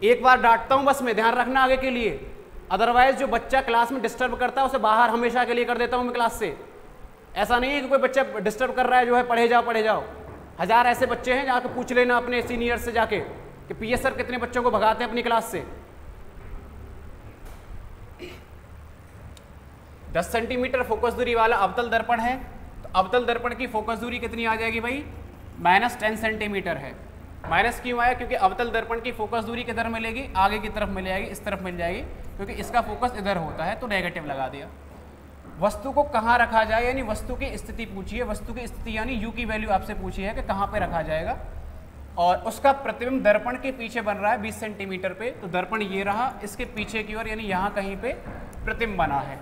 एक बार डांटता हूं बस, मैं ध्यान रखना आगे के लिए। अदरवाइज जो बच्चा क्लास में डिस्टर्ब करता है उसे बाहर हमेशा के लिए कर देता हूं मैं क्लास से। ऐसा नहीं है कि कोई बच्चा डिस्टर्ब कर रहा है जो है पढ़े जाओ। 1000 ऐसे बच्चे हैं, जाके पूछ लेना अपने सीनियर से जाके कि पीएस सर कितने बच्चों को भगाते हैं अपनी क्लास से। 10 सेंटीमीटर फोकस दूरी वाला अवतल दर्पण है, तो अवतल दर्पण की फोकस दूरी कितनी आ जाएगी भाई? -10 सेंटीमीटर है। माइनस क्यों आया? क्योंकि अवतल दर्पण की फोकस दूरी किधर मिलेगी? आगे की तरफ मिल जाएगी, इस तरफ मिल जाएगी, क्योंकि इसका फोकस इधर होता है, तो नेगेटिव लगा दिया। वस्तु को कहाँ रखा जाए, यानी वस्तु की स्थिति पूछी है, वस्तु की स्थिति यानी u की वैल्यू आपसे पूछी है कि कहाँ पे रखा जाएगा, और उसका प्रतिबिंब दर्पण के पीछे बन रहा है 20 सेंटीमीटर पे, तो दर्पण ये रहा, इसके पीछे की ओर यानी यहाँ कहीं पे प्रतिबिंब बना है,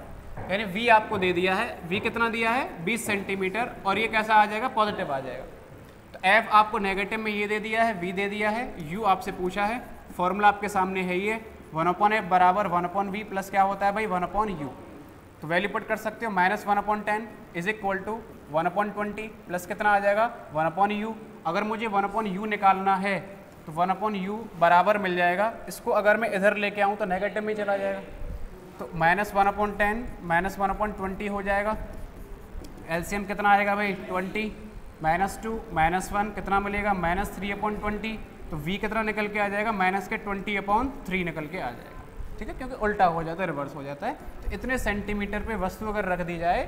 यानी v आपको दे दिया है, v कितना दिया है 20 सेंटीमीटर, और ये कैसा आ जाएगा? पॉजिटिव आ जाएगा। तो f आपको नेगेटिव में ये दे दिया है, v दे दिया है, u आपसे पूछा है, फॉर्मूला आपके सामने है ये 1/f बराबर 1/v प्लस क्या होता है भाई 1/u। तो वैल्यू पुट कर सकते हो, -1/10 इज इक्वल टू 1/20 प्लस कितना आ जाएगा 1/u। अगर मुझे 1/u निकालना है तो 1/u बराबर मिल जाएगा, इसको अगर मैं इधर लेके आऊँ तो नेगेटिव में चला जाएगा, तो -1/10 -1/20 हो जाएगा। एलसीएम कितना आएगा भाई 20, -2 -1 कितना मिलेगा -3/20, तो v कितना निकल के आ जाएगा -20/3 निकल के आ जाएगा। ठीक है, क्योंकि उल्टा हो जाता है, रिवर्स हो जाता है। तो इतने सेंटीमीटर पे वस्तु अगर रख दी जाए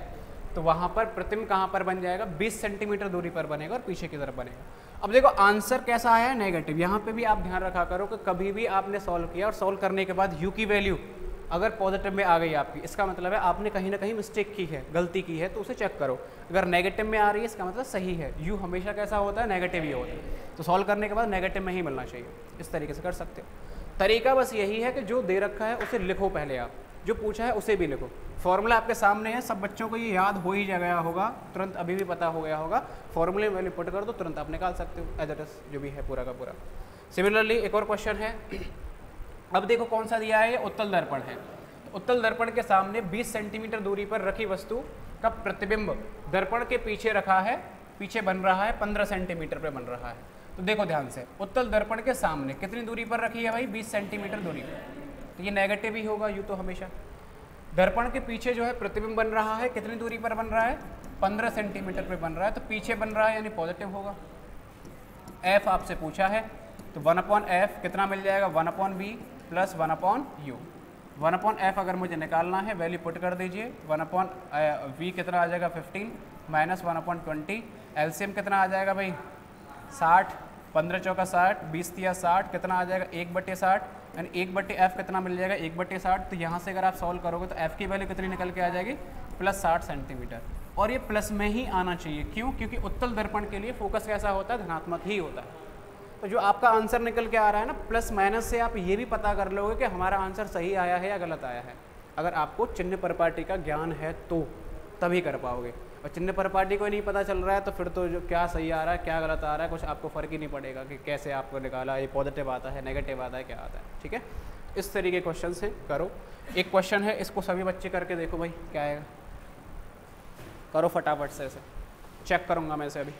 तो वहाँ पर प्रतिबिंब कहाँ पर बन जाएगा? 20 सेंटीमीटर दूरी पर बनेगा और पीछे की तरफ बनेगा। अब देखो आंसर कैसा आया है? नेगेटिव। यहाँ पे भी आप ध्यान रखा करो कि कभी भी आपने सॉल्व किया और सॉल्व करने के बाद u की वैल्यू अगर पॉजिटिव में आ गई आपकी, इसका मतलब है आपने कहीं ना कहीं मिस्टेक की है, गलती की है, तो उसे चेक करो। अगर नेगेटिव में आ रही है इसका मतलब सही है। u हमेशा कैसा होता है? नेगेटिव ही होता है। तो सॉल्व करने के बाद नेगेटिव में ही मिलना चाहिए। इस तरीके से कर सकते हो। तरीका बस यही है कि जो दे रखा है उसे लिखो, पहले आप जो पूछा है उसे भी लिखो। फॉर्मूला आपके सामने है, सब बच्चों को ये याद हो ही गया होगा, तुरंत अभी भी पता हो गया होगा। फॉर्मूले में वैल्यू पुट कर दो, तुरंत आप निकाल सकते हो एज इट इज जो भी है पूरा का पूरा। सिमिलरली एक और क्वेश्चन है। अब देखो कौन सा दिया है, ये उत्तल दर्पण है। उत्तल दर्पण के सामने 20 सेंटीमीटर दूरी पर रखी वस्तु का प्रतिबिंब दर्पण के पीछे रखा है, पीछे बन रहा है 15 सेंटीमीटर पे बन रहा है। तो देखो ध्यान से, उत्तल दर्पण के सामने कितनी दूरी पर रखी है भाई? 20 सेंटीमीटर दूरी पर, तो ये नेगेटिव ही होगा यू तो हमेशा। दर्पण के पीछे जो है प्रतिबिंब बन रहा है, कितनी दूरी पर बन रहा है? 15 सेंटीमीटर पे बन रहा है, तो पीछे बन रहा है यानी पॉजिटिव होगा। f आपसे पूछा है, तो 1/f कितना मिल जाएगा? 1/v plus 1/u। 1/f अगर मुझे निकालना है वैल्यू पुट कर दीजिए, 1/v कितना आ जाएगा 15 माइनस 1/20। एलसीएम कितना आ जाएगा भाई 60, 15 चौका 60, 20 तिया 60, कितना आ जाएगा 1/60, यानी 1/f कितना मिल जाएगा 1/60। तो यहाँ से अगर आप सॉल्व करोगे तो f की वैल्यू कितनी निकल के आ जाएगी? Plus 60 centimetre. और ये प्लस में ही आना चाहिए, क्यों? क्योंकि उत्तल दर्पण के लिए फोकस कैसा होता है? धनात्मक ही होता है। तो जो आपका आंसर निकल के आ रहा है ना, प्लस माइनस से आप ये भी पता कर लोगे कि हमारा आंसर सही आया है या गलत आया है। अगर आपको चिन्ह परिपाटी का ज्ञान है तो तभी कर पाओगे, और चिन्ह परिपाटी को नहीं पता चल रहा है तो फिर तो जो क्या सही आ रहा है क्या गलत आ रहा है कुछ आपको फ़र्क ही नहीं पड़ेगा कि कैसे आपको निकाला, ये पॉजिटिव आता है नेगेटिव आता है क्या आता है। ठीक है, इस तरीके के क्वेश्चन से करो। एक क्वेश्चन है, इसको सभी बच्चे करके देखो भाई क्या आएगा, करो फटाफट से, ऐसे चेक करूँगा मैं इसे अभी।